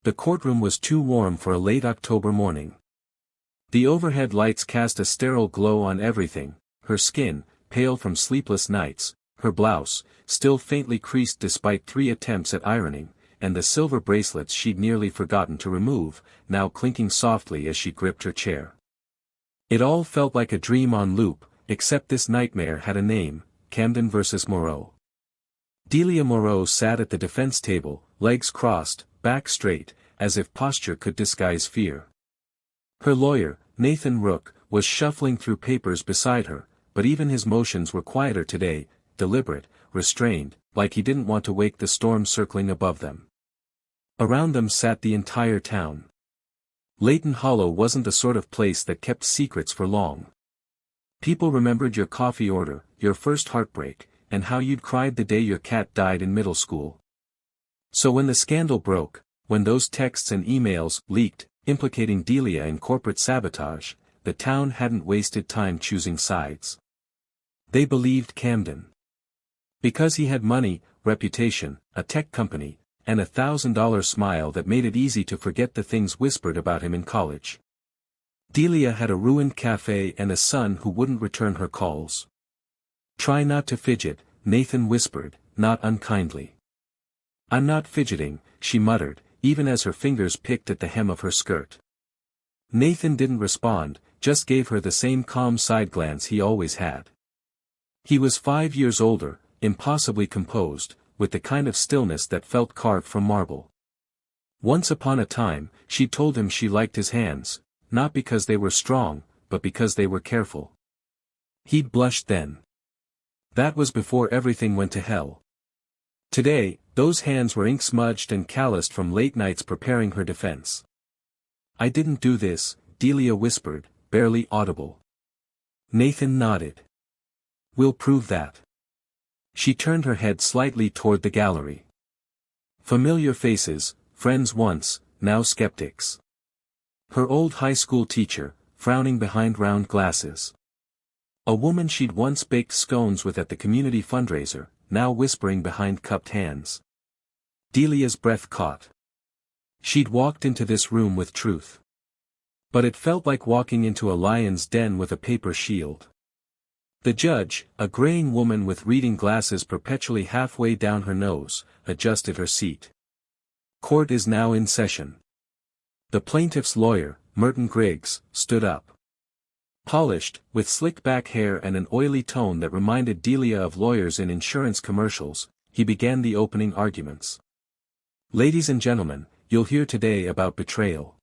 The courtroom was too warm for a late October morning. The overhead lights cast a sterile glow on everything: her skin, pale from sleepless nights, her blouse, still faintly creased despite 3 attempts at ironing, and the silver bracelets she'd nearly forgotten to remove, now clinking softly as she gripped her chair. It all felt like a dream on loop, except this nightmare had a name: Camden versus Moreau. Delia Moreau sat at the defense table, legs crossed, back straight, as if posture could disguise fear. Her lawyer, Nathan Rook, was shuffling through papers beside her, but even his motions were quieter today, deliberate, restrained, like he didn't want to wake the storm circling above them. Around them sat the entire town. Layton Hollow wasn't the sort of place that kept secrets for long. People remembered your coffee order, your first heartbreak, and how you'd cried the day your cat died in middle school. So when the scandal broke, when those texts and emails leaked, implicating Delia in corporate sabotage, the town hadn't wasted time choosing sides. They believed Camden. Because he had money, reputation, a tech company, and a $1,000 smile that made it easy to forget the things whispered about him in college. Delia had a ruined cafe and a son who wouldn't return her calls. "Try not to fidget," Nathan whispered, not unkindly. "I'm not fidgeting," she muttered, even as her fingers picked at the hem of her skirt. Nathan didn't respond, just gave her the same calm side glance he always had. He was 5 years older, impossibly composed, with the kind of stillness that felt carved from marble. Once upon a time, she told him she liked his hands, not because they were strong, but because they were careful. He'd blushed then. That was before everything went to hell. Today, those hands were ink-smudged and calloused from late nights preparing her defense. "I didn't do this," Delia whispered, barely audible. Nathan nodded. "We'll prove that." She turned her head slightly toward the gallery. Familiar faces, friends once, now skeptics. Her old high school teacher, frowning behind round glasses. A woman she'd once baked scones with at the community fundraiser, now whispering behind cupped hands. Delia's breath caught. She'd walked into this room with truth. But it felt like walking into a lion's den with a paper shield. The judge, a graying woman with reading glasses perpetually halfway down her nose, adjusted her seat. "Court is now in session." The plaintiff's lawyer, Merton Griggs, stood up. Polished, with slick back hair and an oily tone that reminded Delia of lawyers in insurance commercials, he began the opening arguments. "Ladies and gentlemen, you'll hear today about betrayal.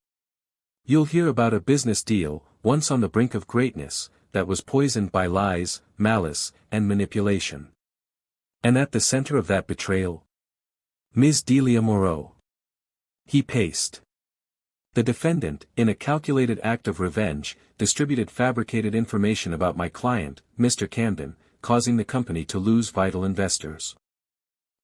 You'll hear about a business deal, once on the brink of greatness, that was poisoned by lies, malice, and manipulation. And at the center of that betrayal? Ms. Delia Moreau." He paced. "The defendant, in a calculated act of revenge, distributed fabricated information about my client, Mr. Camden, causing the company to lose vital investors.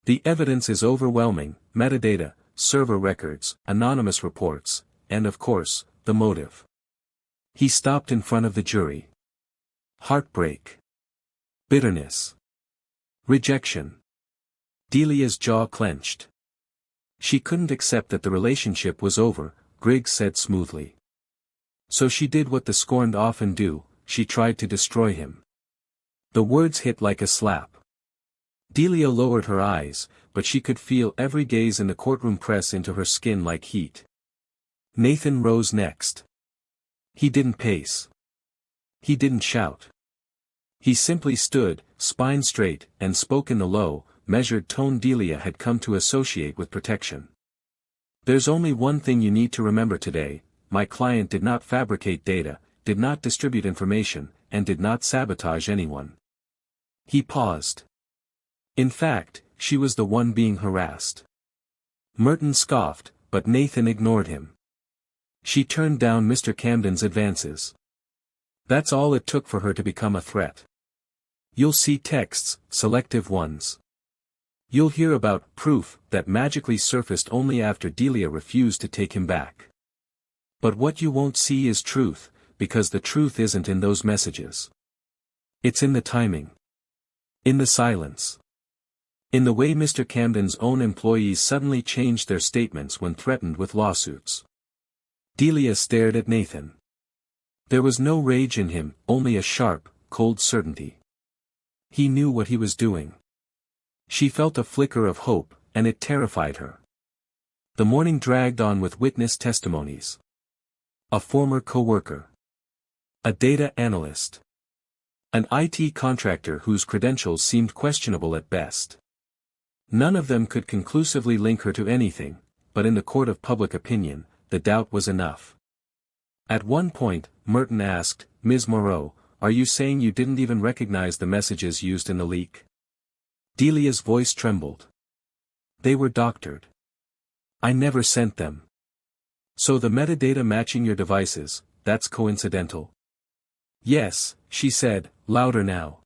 The evidence is overwhelming: metadata, server records, anonymous reports, and of course, the motive." He stopped in front of the jury. Heartbreak. Bitterness. Rejection. Delia's jaw clenched. She couldn't accept that the relationship was over, Griggs said smoothly. So she did what the scorned often do, she tried to destroy him. The words hit like a slap. Delia lowered her eyes, but she could feel every gaze in the courtroom press into her skin like heat. Nathan rose next. He didn't pace. He didn't shout. He simply stood, spine straight, and spoke in the low, measured tone Delia had come to associate with protection. "There's only one thing you need to remember today: my client did not fabricate data, did not distribute information, and did not sabotage anyone." He paused. In fact, she was the one being harassed. Merton scoffed, but Nathan ignored him. She turned down Mr. Camden's advances. That's all it took for her to become a threat. You'll see texts, selective ones. You'll hear about proof that magically surfaced only after Delia refused to take him back. But what you won't see is truth, because the truth isn't in those messages. It's in the timing. In the silence. In the way Mr. Camden's own employees suddenly changed their statements when threatened with lawsuits. Delia stared at Nathan. There was no rage in him, only a sharp, cold certainty. He knew what he was doing. She felt a flicker of hope, and it terrified her. The morning dragged on with witness testimonies. A former co-worker. A data analyst. An IT contractor whose credentials seemed questionable at best. None of them could conclusively link her to anything, but in the court of public opinion, the doubt was enough. At one point, Merton asked, "Ms. Moreau, are you saying you didn't even recognize the messages used in the leak?" Delia's voice trembled. "They were doctored. I never sent them." "So the metadata matching your devices, that's coincidental?" "Yes," she said, louder now.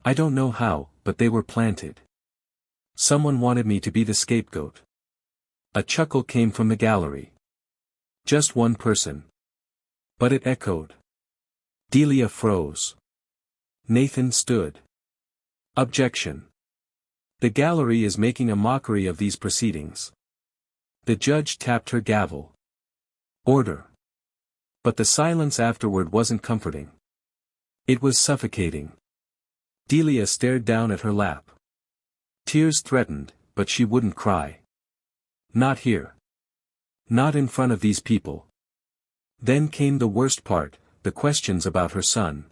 "I don't know how, but they were planted. Someone wanted me to be the scapegoat." A chuckle came from the gallery. Just one person. But it echoed. Delia froze. Nathan stood. Objection. The gallery is making a mockery of these proceedings. The judge tapped her gavel. Order. But the silence afterward wasn't comforting. It was suffocating. Delia stared down at her lap. Tears threatened, but she wouldn't cry. Not here. Not in front of these people. Then came the worst part, the questions about her son.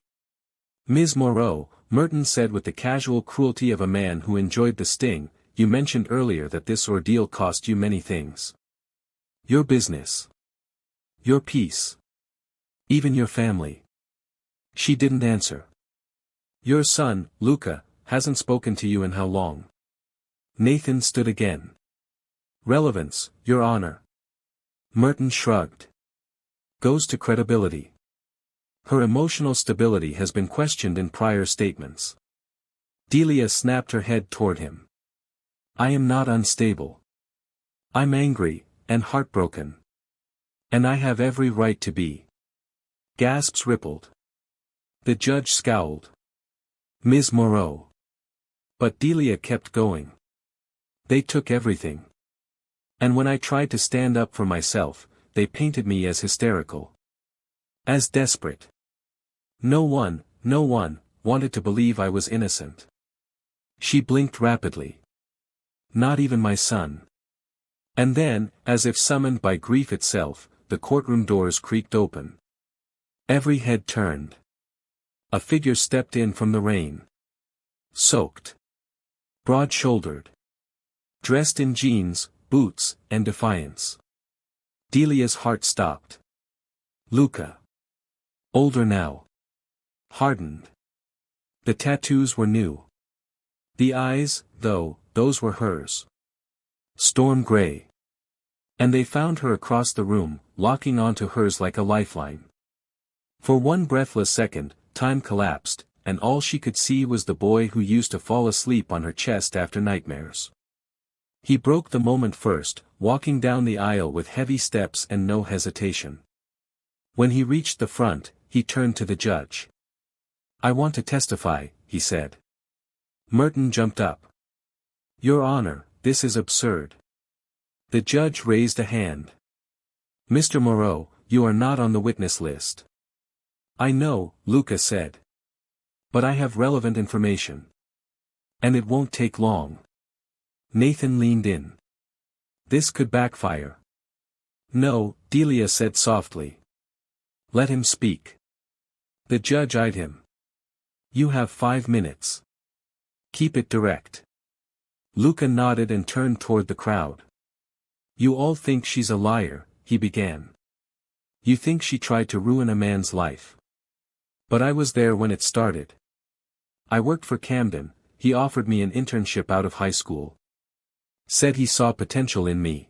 "Ms. Moreau," Merton said with the casual cruelty of a man who enjoyed the sting, "you mentioned earlier that this ordeal cost you many things. Your business. Your peace. Even your family." She didn't answer. "Your son, Luca, hasn't spoken to you in how long?" Nathan stood again. "Relevance, Your Honor." Merton shrugged. "Goes to credibility. Her emotional stability has been questioned in prior statements." Delia snapped her head toward him. "I am not unstable. I'm angry, and heartbroken. And I have every right to be." Gasps rippled. The judge scowled. "Ms. Moreau." But Delia kept going. "They took everything. And when I tried to stand up for myself, they painted me as hysterical. As desperate. No one wanted to believe I was innocent." She blinked rapidly. "Not even my son." And then, as if summoned by grief itself, the courtroom doors creaked open. Every head turned. A figure stepped in from the rain. Soaked. Broad-shouldered. Dressed in jeans, boots, and defiance. Delia's heart stopped. Luca. Older now. Hardened. The tattoos were new. The eyes, though, those were hers. Storm gray. And they found her across the room, locking onto hers like a lifeline. For one breathless second, time collapsed, and all she could see was the boy who used to fall asleep on her chest after nightmares. He broke the moment first, walking down the aisle with heavy steps and no hesitation. When he reached the front, he turned to the judge. "I want to testify," he said. Merton jumped up. "Your Honor, this is absurd." The judge raised a hand. "Mr. Moreau, you are not on the witness list." "I know," Luca said. "But I have relevant information. And it won't take long." Nathan leaned in. "This could backfire." "No," Delia said softly. "Let him speak." The judge eyed him. "You have 5 minutes. Keep it direct." Luca nodded and turned toward the crowd. "You all think she's a liar," he began. "You think she tried to ruin a man's life. But I was there when it started. I worked for Camden, he offered me an internship out of high school. Said he saw potential in me."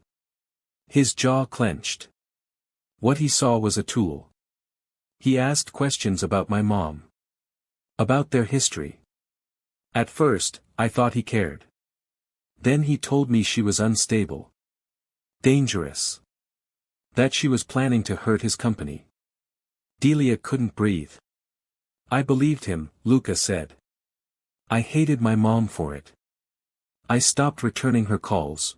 His jaw clenched. What he saw was a tool. He asked questions about my mom. About their history. At first, I thought he cared. Then he told me she was unstable. Dangerous. That she was planning to hurt his company. Delia couldn't breathe. "I believed him," Luca said. "I hated my mom for it. I stopped returning her calls.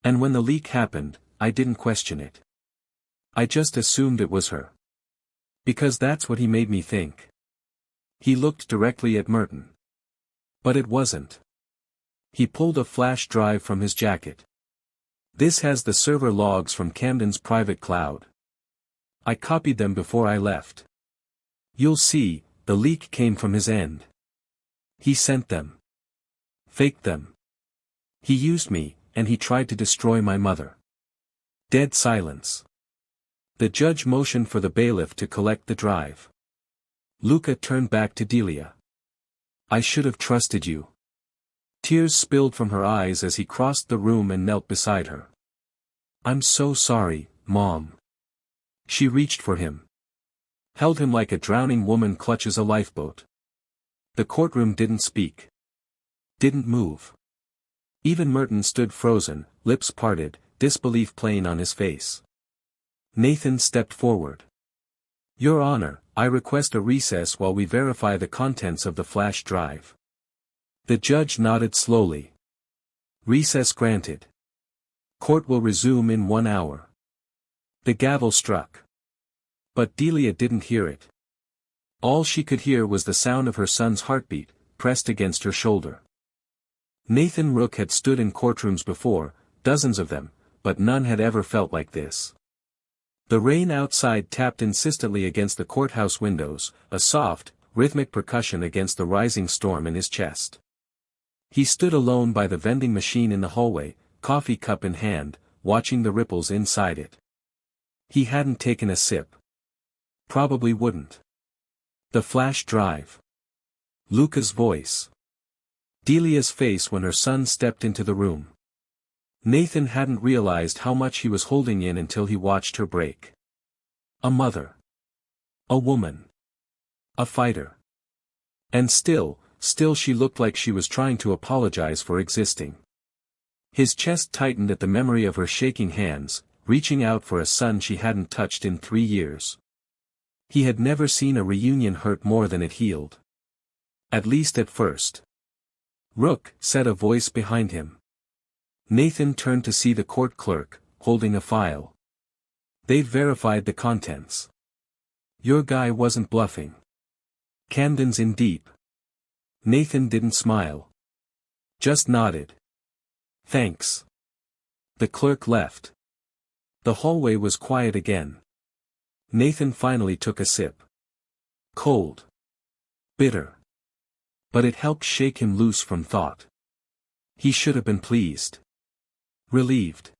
And when the leak happened, I didn't question it. I just assumed it was her. Because that's what he made me think. He looked directly at Merton. But it wasn't. He pulled a flash drive from his jacket. This has the server logs from Camden's private cloud. I copied them before I left. You'll see, the leak came from his end. He sent them. Faked them. He used me, and he tried to destroy my mother. Dead silence. The judge motioned for the bailiff to collect the drive. Luca turned back to Delia. I should have trusted you. Tears spilled from her eyes as he crossed the room and knelt beside her. I'm so sorry, Mom. She reached for him. Held him like a drowning woman clutches a lifeboat. The courtroom didn't speak. Didn't move. Even Merton stood frozen, lips parted, disbelief plain on his face. Nathan stepped forward. Your Honor, I request a recess while we verify the contents of the flash drive. The judge nodded slowly. Recess granted. Court will resume in 1 hour. The gavel struck. But Delia didn't hear it. All she could hear was the sound of her son's heartbeat, pressed against her shoulder. Nathan Rook had stood in courtrooms before, dozens of them, but none had ever felt like this. The rain outside tapped insistently against the courthouse windows, a soft, rhythmic percussion against the rising storm in his chest. He stood alone by the vending machine in the hallway, coffee cup in hand, watching the ripples inside it. He hadn't taken a sip. Probably wouldn't. The flash drive. Luca's voice. Delia's face when her son stepped into the room. Nathan hadn't realized how much he was holding in until he watched her break. A mother. A woman. A fighter. And still she looked like she was trying to apologize for existing. His chest tightened at the memory of her shaking hands, reaching out for a son she hadn't touched in 3 years. He had never seen a reunion hurt more than it healed. At least at first. Rook, said a voice behind him. Nathan turned to see the court clerk, holding a file. They'd verified the contents. Your guy wasn't bluffing. Camden's in deep. Nathan didn't smile. Just nodded. Thanks. The clerk left. The hallway was quiet again. Nathan finally took a sip. Cold. Bitter. But it helped shake him loose from thought. He should have been pleased. Relieved.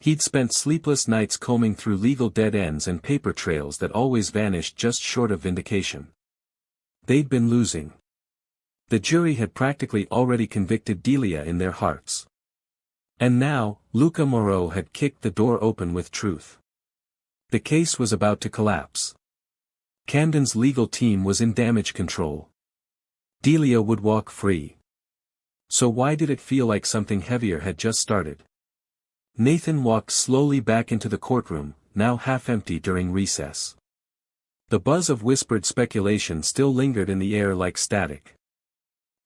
He'd spent sleepless nights combing through legal dead ends and paper trails that always vanished just short of vindication. They'd been losing. The jury had practically already convicted Delia in their hearts. And now, Luca Moreau had kicked the door open with truth. The case was about to collapse. Camden's legal team was in damage control. Delia would walk free. So why did it feel like something heavier had just started? Nathan walked slowly back into the courtroom, now half empty during recess. The buzz of whispered speculation still lingered in the air like static.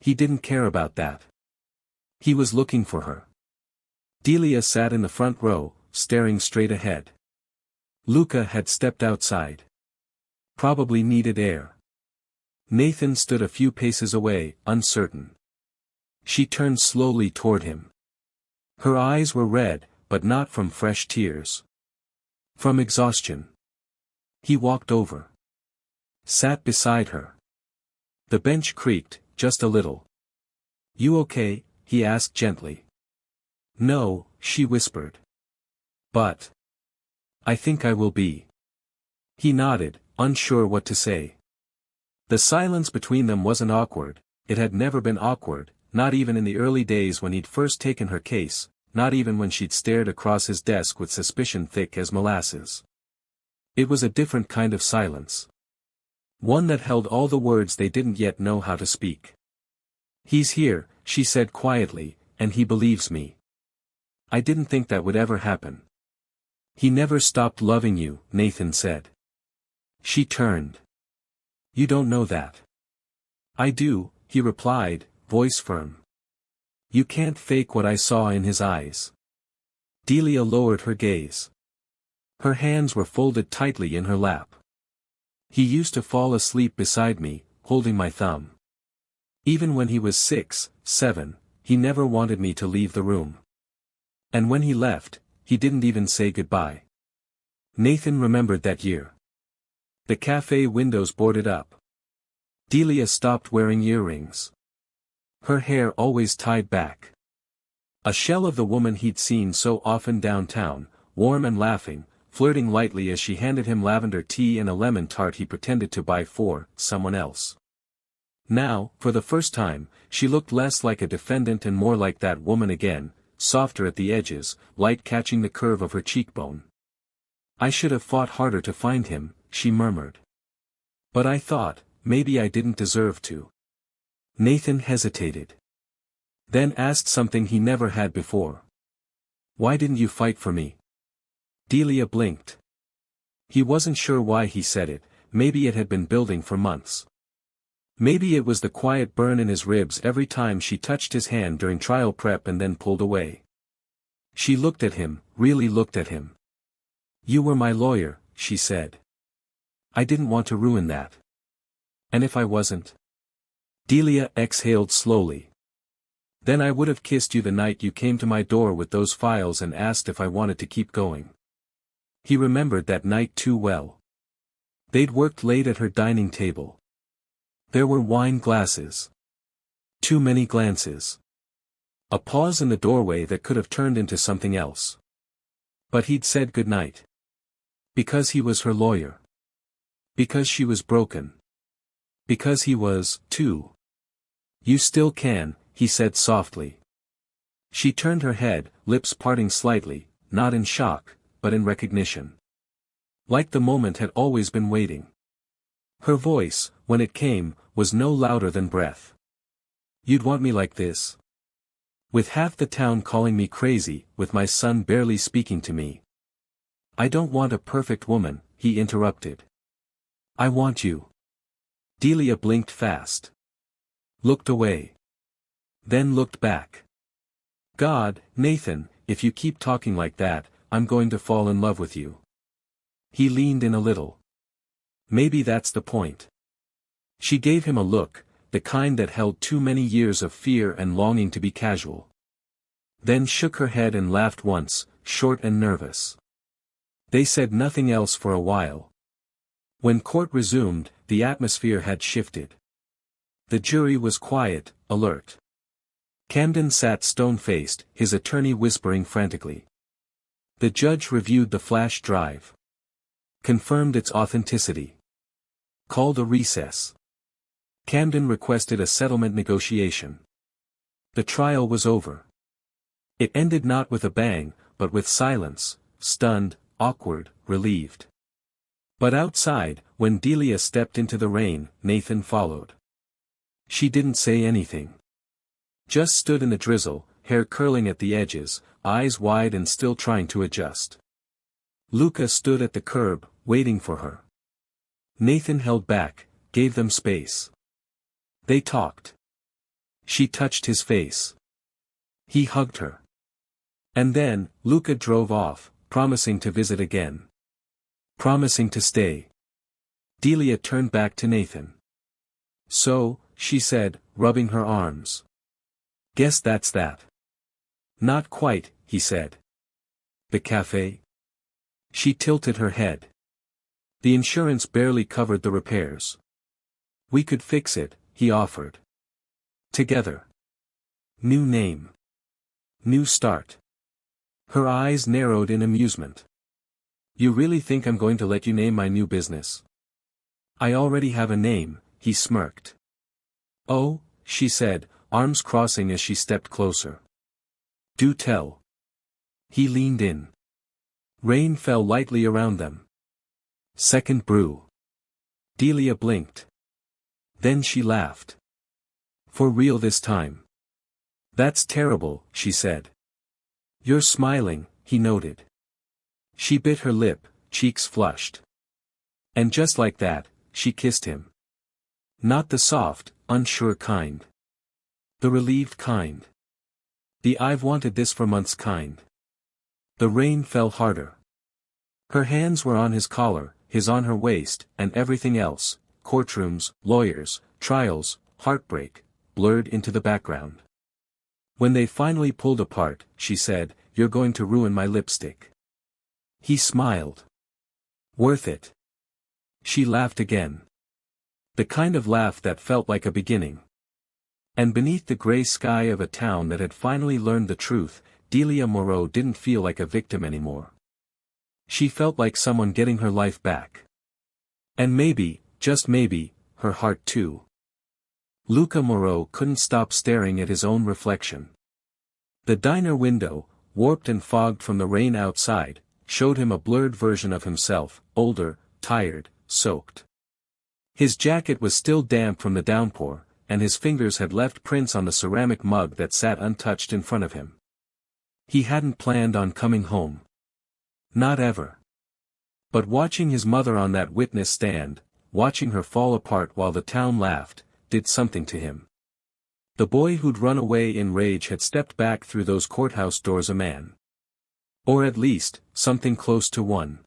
He didn't care about that. He was looking for her. Delia sat in the front row, staring straight ahead. Luca had stepped outside. Probably needed air. Nathan stood a few paces away, uncertain. She turned slowly toward him. Her eyes were red, but not from fresh tears. From exhaustion. He walked over. Sat beside her. The bench creaked, just a little. You okay? He asked gently. No, she whispered. But. I think I will be. He nodded, unsure what to say. The silence between them wasn't awkward, it had never been awkward, not even in the early days when he'd first taken her case, not even when she'd stared across his desk with suspicion thick as molasses. It was a different kind of silence. One that held all the words they didn't yet know how to speak. He's here, she said quietly, and he believes me. I didn't think that would ever happen. He never stopped loving you, Nathan said. She turned. You don't know that. I do, he replied, voice firm. You can't fake what I saw in his eyes. Delia lowered her gaze. Her hands were folded tightly in her lap. He used to fall asleep beside me, holding my thumb. Even when he was 6, 7, he never wanted me to leave the room. And when he left, he didn't even say goodbye. Nathan remembered that year. The cafe windows boarded up. Delia stopped wearing earrings. Her hair always tied back. A shell of the woman he'd seen so often downtown, warm and laughing, flirting lightly as she handed him lavender tea and a lemon tart he pretended to buy for someone else. Now, for the first time, she looked less like a defendant and more like that woman again, softer at the edges, light catching the curve of her cheekbone. I should have fought harder to find him, she murmured. But I thought, maybe I didn't deserve to. Nathan hesitated. Then asked something he never had before. Why didn't you fight for me? Delia blinked. He wasn't sure why he said it, maybe it had been building for months. Maybe it was the quiet burn in his ribs every time she touched his hand during trial prep and then pulled away. She looked at him, really looked at him. You were my lawyer, she said. I didn't want to ruin that. And if I wasn't? Delia exhaled slowly. Then I would have kissed you the night you came to my door with those files and asked if I wanted to keep going. He remembered that night too well. They'd worked late at her dining table. There were wine glasses. Too many glances. A pause in the doorway that could have turned into something else. But he'd said goodnight. Because he was her lawyer. Because she was broken. Because he was, too. You still can, he said softly. She turned her head, lips parting slightly, not in shock, but in recognition. Like the moment had always been waiting. Her voice, when it came, was no louder than breath. You'd want me like this? With half the town calling me crazy, with my son barely speaking to me. I don't want a perfect woman, he interrupted. I want you. Delia blinked fast. Looked away. Then looked back. God, Nathan, if you keep talking like that, I'm going to fall in love with you. He leaned in a little. Maybe that's the point. She gave him a look, the kind that held too many years of fear and longing to be casual. Then shook her head and laughed once, short and nervous. They said nothing else for a while. When court resumed, the atmosphere had shifted. The jury was quiet, alert. Camden sat stone-faced, his attorney whispering frantically. The judge reviewed the flash drive. Confirmed its authenticity. Called a recess. Camden requested a settlement negotiation. The trial was over. It ended not with a bang, but with silence, stunned, awkward, relieved. But outside, when Delia stepped into the rain, Nathan followed. She didn't say anything. Just stood in the drizzle, hair curling at the edges, eyes wide and still trying to adjust. Luca stood at the curb, waiting for her. Nathan held back, gave them space. They talked. She touched his face. He hugged her. And then, Luca drove off, promising to visit again. Promising to stay. Delia turned back to Nathan. So, she said, rubbing her arms. Guess that's that. Not quite, he said. The cafe? She tilted her head. The insurance barely covered the repairs. We could fix it, he offered. Together. New name. New start. Her eyes narrowed in amusement. You really think I'm going to let you name my new business? I already have a name, he smirked. Oh, she said, arms crossing as she stepped closer. Do tell. He leaned in. Rain fell lightly around them. Second brew. Delia blinked. Then she laughed. For real this time. That's terrible, she said. You're smiling, he noted. She bit her lip, cheeks flushed. And just like that, she kissed him. Not the soft, unsure kind. The relieved kind. The "I've wanted this for months" kind. The rain fell harder. Her hands were on his collar, his on her waist, and everything else, courtrooms, lawyers, trials, heartbreak, blurred into the background. When they finally pulled apart, she said, "You're going to ruin my lipstick." He smiled. "Worth it." She laughed again. The kind of laugh that felt like a beginning. And beneath the gray sky of a town that had finally learned the truth, Delia Moreau didn't feel like a victim anymore. She felt like someone getting her life back. And maybe, just maybe, her heart too. Luca Moreau couldn't stop staring at his own reflection. The diner window, warped and fogged from the rain outside, showed him a blurred version of himself, older, tired, soaked. His jacket was still damp from the downpour, and his fingers had left prints on the ceramic mug that sat untouched in front of him. He hadn't planned on coming home. Not ever. But watching his mother on that witness stand, watching her fall apart while the town laughed, did something to him. The boy who'd run away in rage had stepped back through those courthouse doors a man. Or at least, something close to one.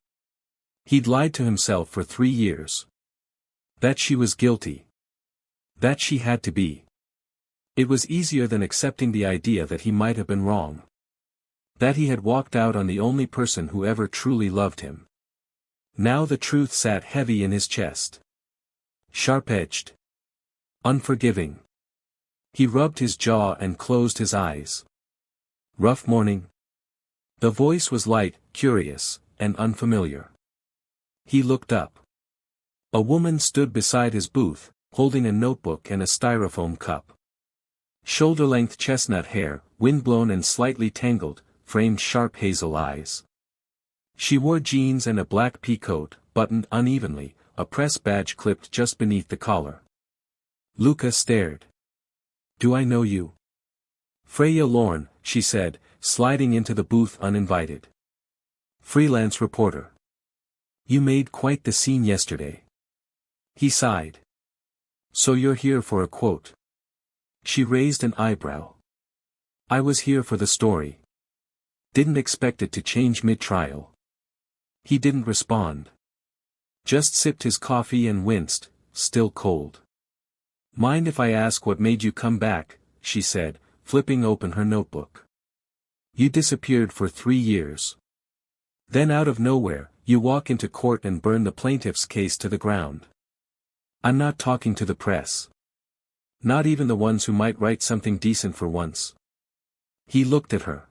He'd lied to himself for 3 years. That she was guilty. That she had to be. It was easier than accepting the idea that he might have been wrong. That he had walked out on the only person who ever truly loved him. Now the truth sat heavy in his chest. Sharp-edged. Unforgiving. He rubbed his jaw and closed his eyes. Rough morning? The voice was light, curious, and unfamiliar. He looked up. A woman stood beside his booth, holding a notebook and a styrofoam cup. Shoulder-length chestnut hair, windblown and slightly tangled, framed sharp hazel eyes. She wore jeans and a black pea coat, buttoned unevenly, a press badge clipped just beneath the collar. Luca stared. "Do I know you?" "Freya Lorne," she said, sliding into the booth uninvited. "Freelance reporter. You made quite the scene yesterday." He sighed. "So you're here for a quote?" She raised an eyebrow. "I was here for the story. Didn't expect it to change mid-trial." He didn't respond. Just sipped his coffee and winced, still cold. "Mind if I ask what made you come back?" she said, flipping open her notebook. "You disappeared for 3 years. Then out of nowhere, you walk into court and burn the plaintiff's case to the ground. I'm not talking to the press. Not even the ones who might write something decent for once." He looked at her.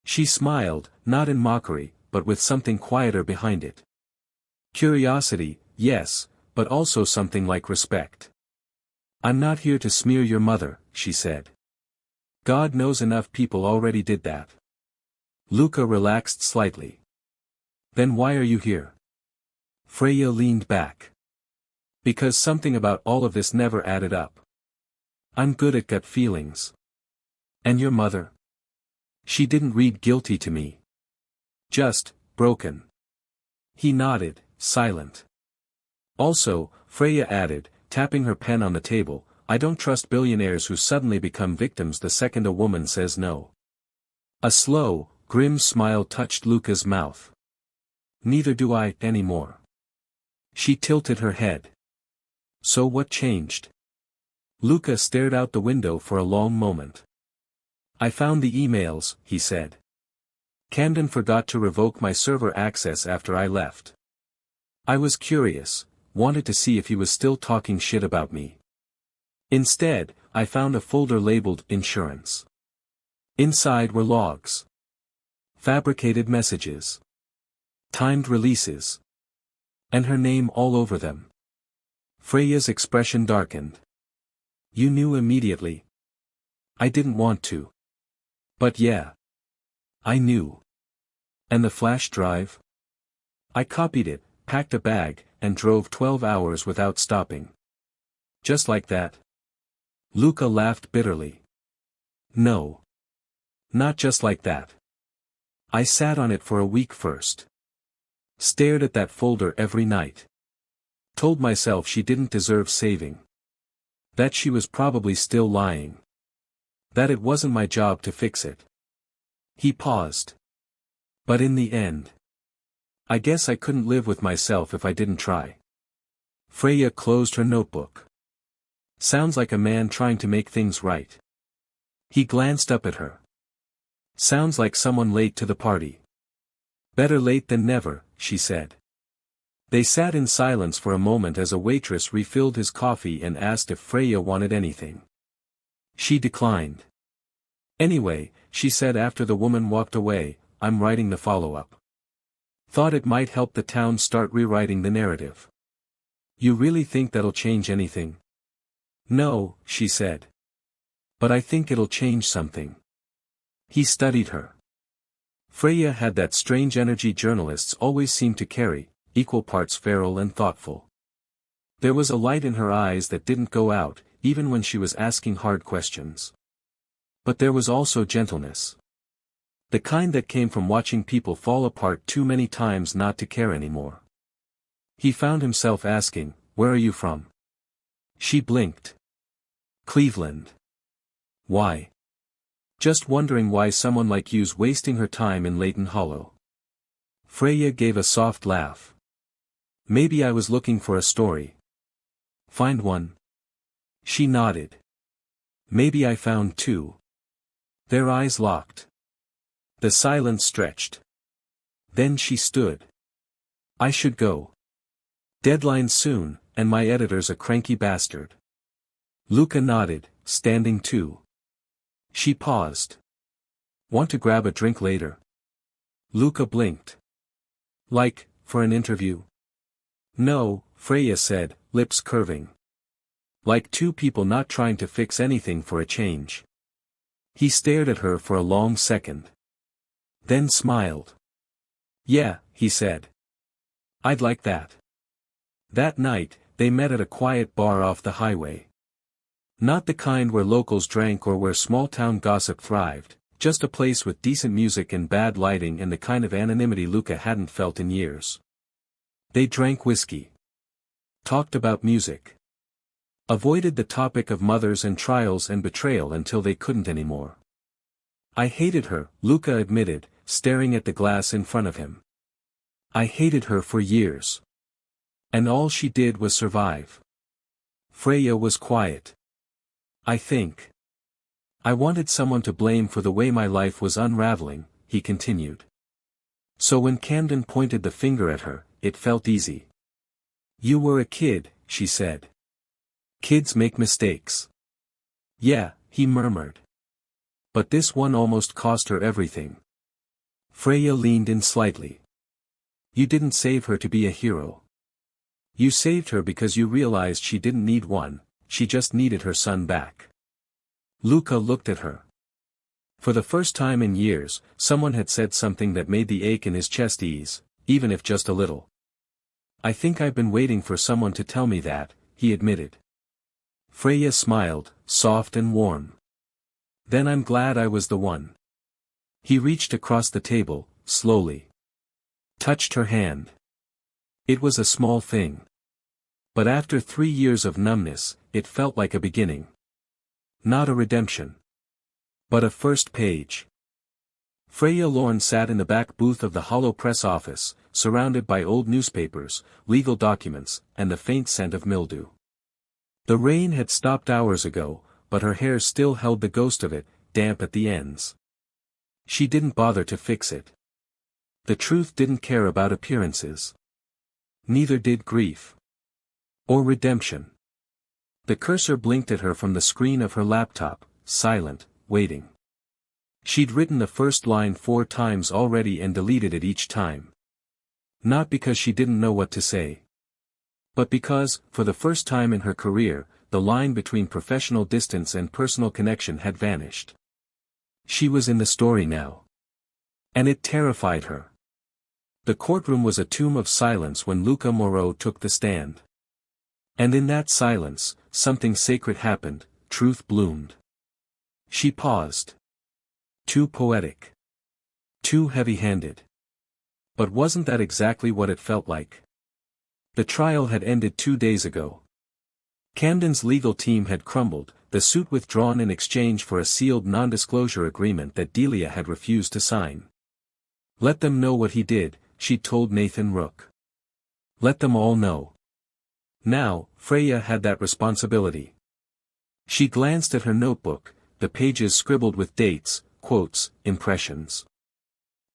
She smiled, not in mockery, but with something quieter behind it. Curiosity, yes, but also something like respect. "I'm not here to smear your mother," she said. "God knows enough people already did that." Luca relaxed slightly. "Then why are you here?" Freya leaned back. "Because something about all of this never added up. I'm good at gut feelings." "And your mother?" "She didn't read guilty to me. Just, broken." He nodded, silent. "Also," Freya added, tapping her pen on the table, "I don't trust billionaires who suddenly become victims the second a woman says no." A slow, grim smile touched Luca's mouth. "Neither do I, anymore." She tilted her head. "So what changed?" Luca stared out the window for a long moment. "I found the emails," he said. "Camden forgot to revoke my server access after I left. I was curious, wanted to see if he was still talking shit about me. Instead, I found a folder labeled Insurance. Inside were logs. Fabricated messages. Timed releases. And her name all over them." Freya's expression darkened. "You knew immediately?" "I didn't want to. But yeah. I knew." "And the flash drive?" "I copied it, packed a bag, and drove 12 hours without stopping." "Just like that?" Luca laughed bitterly. "No. Not just like that. I sat on it for a week first. Stared at that folder every night. Told myself she didn't deserve saving. That she was probably still lying. That it wasn't my job to fix it. He paused. But in the end, I guess I couldn't live with myself if I didn't try. Freya closed her notebook. Sounds like a man trying to make things right. He glanced up at her. Sounds like someone late to the party. Better late than never, she said. They sat in silence for a moment as a waitress refilled his coffee and asked if Freya wanted anything. She declined. Anyway, she said after the woman walked away, I'm writing the follow-up. Thought it might help the town start rewriting the narrative. You really think that'll change anything? No, she said. But I think it'll change something. He studied her. Freya had that strange energy journalists always seem to carry, equal parts feral and thoughtful. There was a light in her eyes that didn't go out, even when she was asking hard questions. But there was also gentleness. The kind that came from watching people fall apart too many times not to care anymore. He found himself asking, "Where are you from?" She blinked. "Cleveland." "Why?" "Just wondering why someone like you's wasting her time in Layton Hollow." Freya gave a soft laugh. "Maybe I was looking for a story." "Find one?" She nodded. "Maybe I found two." Their eyes locked. The silence stretched. Then she stood. "I should go. Deadline soon, and my editor's a cranky bastard." Luca nodded, standing too. She paused. "Want to grab a drink later?" Luca blinked. "Like, for an interview?" "No," Freya said, lips curving. "Like two people not trying to fix anything for a change." He stared at her for a long second. Then smiled. "Yeah," he said. "I'd like that." That night, they met at a quiet bar off the highway. Not the kind where locals drank or where small-town gossip thrived, just a place with decent music and bad lighting and the kind of anonymity Luca hadn't felt in years. They drank whiskey. Talked about music. Avoided the topic of mothers and trials and betrayal until they couldn't anymore. "I hated her," Luca admitted, staring at the glass in front of him. "I hated her for years. And all she did was survive." Freya was quiet. "I think I wanted someone to blame for the way my life was unraveling," he continued. So when Camden pointed the finger at her, it felt easy. "You were a kid," she said. "Kids make mistakes." "Yeah," he murmured. "But this one almost cost her everything." Freya leaned in slightly. "You didn't save her to be a hero. You saved her because you realized she didn't need one, she just needed her son back." Luca looked at her. For the first time in years, someone had said something that made the ache in his chest ease, even if just a little. "I think I've been waiting for someone to tell me that," he admitted. Freya smiled, soft and warm. "Then I'm glad I was the one." He reached across the table, slowly. Touched her hand. It was a small thing. But after 3 years of numbness, it felt like a beginning. Not a redemption. But a first page. Freya Lorne sat in the back booth of the hollow press office, surrounded by old newspapers, legal documents, and the faint scent of mildew. The rain had stopped hours ago, but her hair still held the ghost of it, damp at the ends. She didn't bother to fix it. The truth didn't care about appearances. Neither did grief. Or redemption. The cursor blinked at her from the screen of her laptop, silent, waiting. She'd written the first line 4 times already and deleted it each time. Not because she didn't know what to say. But because, for the first time in her career, the line between professional distance and personal connection had vanished. She was in the story now. And it terrified her. The courtroom was a tomb of silence when Luca Moreau took the stand. And in that silence, something sacred happened, truth bloomed. She paused. Too poetic. Too heavy-handed. But wasn't that exactly what it felt like? The trial had ended 2 days ago. Camden's legal team had crumbled, the suit withdrawn in exchange for a sealed non-disclosure agreement that Delia had refused to sign. Let them know what he did, she told Nathan Rook. Let them all know. Now, Freya had that responsibility. She glanced at her notebook, the pages scribbled with dates, quotes, impressions.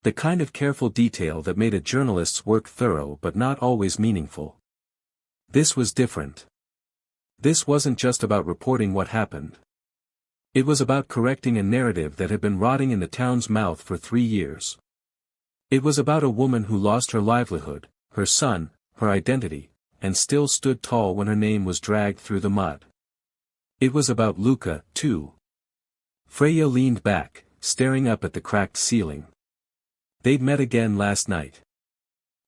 The kind of careful detail that made a journalist's work thorough but not always meaningful. This was different. This wasn't just about reporting what happened. It was about correcting a narrative that had been rotting in the town's mouth for 3 years. It was about a woman who lost her livelihood, her son, her identity, and still stood tall when her name was dragged through the mud. It was about Luca, too. Freya leaned back, staring up at the cracked ceiling. They'd met again last night.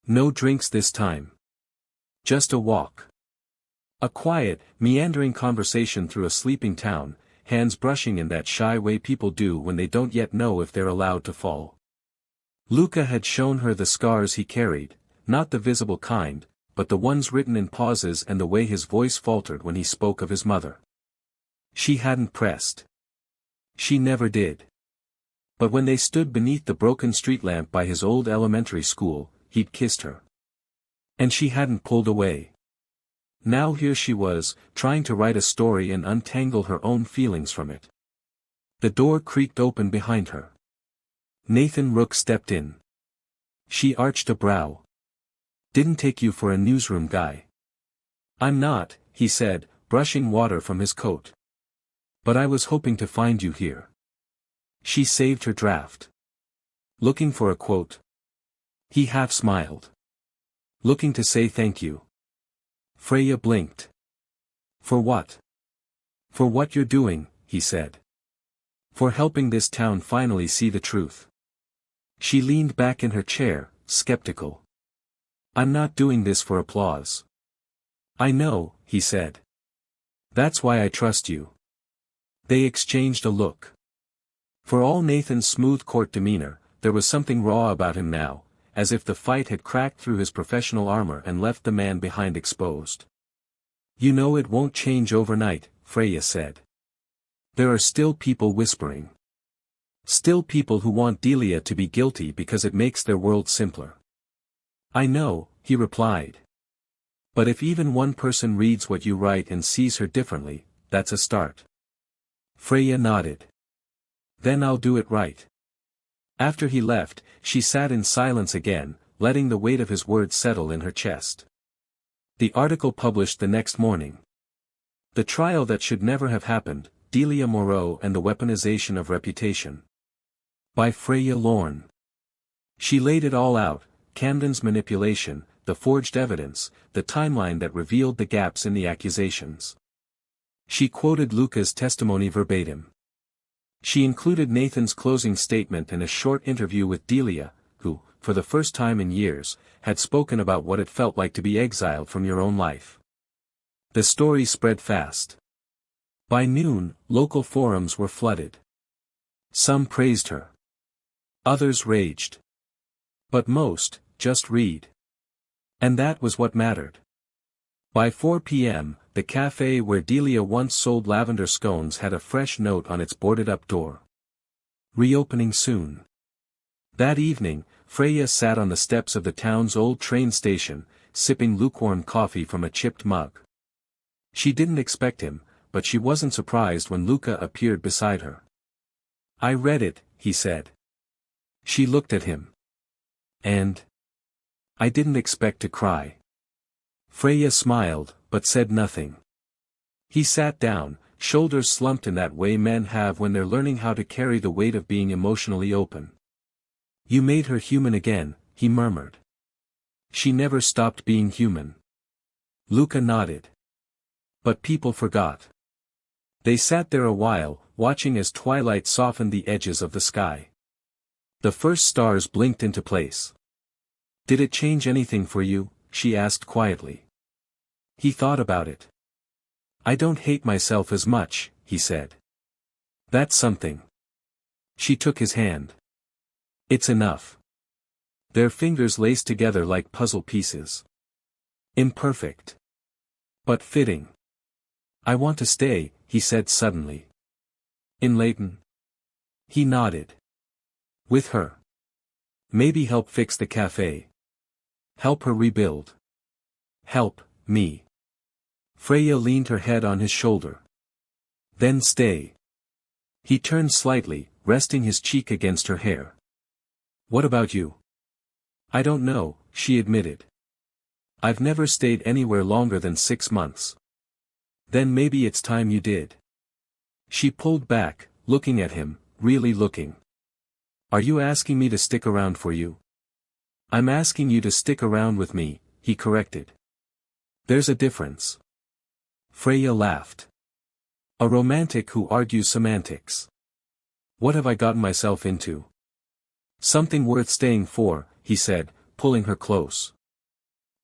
No drinks this time. Just a walk. A quiet, meandering conversation through a sleeping town, hands brushing in that shy way people do when they don't yet know if they're allowed to fall. Luca had shown her the scars he carried, not the visible kind, but the ones written in pauses and the way his voice faltered when he spoke of his mother. She hadn't pressed. She never did. But when they stood beneath the broken street lamp by his old elementary school, he'd kissed her. And she hadn't pulled away. Now here she was, trying to write a story and untangle her own feelings from it. The door creaked open behind her. Nathan Rook stepped in. She arched a brow. Didn't take you for a newsroom guy. I'm not, he said, brushing water from his coat. But I was hoping to find you here. She saved her draft. Looking for a quote. He half smiled. Looking to say thank you. Freya blinked. For what? For what you're doing, he said. For helping this town finally see the truth. She leaned back in her chair, skeptical. I'm not doing this for applause. I know, he said. That's why I trust you. They exchanged a look. For all Nathan's smooth court demeanor, there was something raw about him now, as if the fight had cracked through his professional armor and left the man behind exposed. You know it won't change overnight, Freya said. There are still people whispering. Still people who want Delia to be guilty because it makes their world simpler. I know, he replied. But if even one person reads what you write and sees her differently, that's a start. Freya nodded. Then I'll do it right. After he left, she sat in silence again, letting the weight of his words settle in her chest. The article published the next morning. The trial that should never have happened, Delia Moreau and the Weaponization of Reputation. By Freya Lorne. She laid it all out, Camden's manipulation, the forged evidence, the timeline that revealed the gaps in the accusations. She quoted Luca's testimony verbatim. She included Nathan's closing statement and a short interview with Delia, who, for the first time in years, had spoken about what it felt like to be exiled from your own life. The story spread fast. By noon, local forums were flooded. Some praised her. Others raged. But most, just read. And that was what mattered. By 4 p.m., the cafe where Delia once sold lavender scones had a fresh note on its boarded-up door. Reopening soon. That evening, Freya sat on the steps of the town's old train station, sipping lukewarm coffee from a chipped mug. She didn't expect him, but she wasn't surprised when Luca appeared beside her. I read it, he said. She looked at him. And? I didn't expect to cry. Freya smiled, but said nothing. He sat down, shoulders slumped in that way men have when they're learning how to carry the weight of being emotionally open. You made her human again, he murmured. She never stopped being human. Luca nodded. But people forgot. They sat there a while, watching as twilight softened the edges of the sky. The first stars blinked into place. Did it change anything for you? She asked quietly. He thought about it. I don't hate myself as much, he said. That's something. She took his hand. It's enough. Their fingers laced together like puzzle pieces. Imperfect. But fitting. I want to stay, he said suddenly. In Leighton? He nodded. With her. Maybe help fix the cafe. Help her rebuild. Help, me. Freya leaned her head on his shoulder. Then stay. He turned slightly, resting his cheek against her hair. What about you? I don't know, she admitted. I've never stayed anywhere longer than 6 months. Then maybe it's time you did. She pulled back, looking at him, really looking. Are you asking me to stick around for you? I'm asking you to stick around with me, he corrected. There's a difference. Freya laughed. A romantic who argues semantics. What have I gotten myself into? Something worth staying for, he said, pulling her close.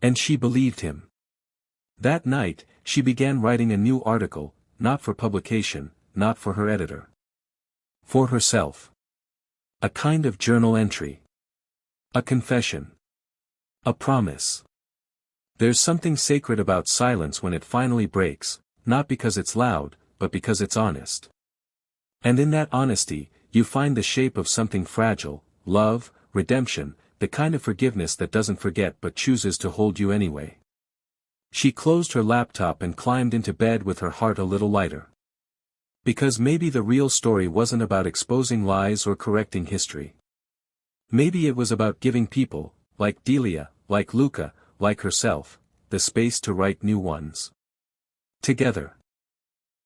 And she believed him. That night, she began writing a new article, not for publication, not for her editor. For herself. A kind of journal entry. A confession. A promise. There's something sacred about silence when it finally breaks, not because it's loud, but because it's honest. And in that honesty, you find the shape of something fragile, love, redemption, the kind of forgiveness that doesn't forget but chooses to hold you anyway. She closed her laptop and climbed into bed with her heart a little lighter. Because maybe the real story wasn't about exposing lies or correcting history. Maybe it was about giving people, like Delia, like Luca, like herself, the space to write new ones. Together.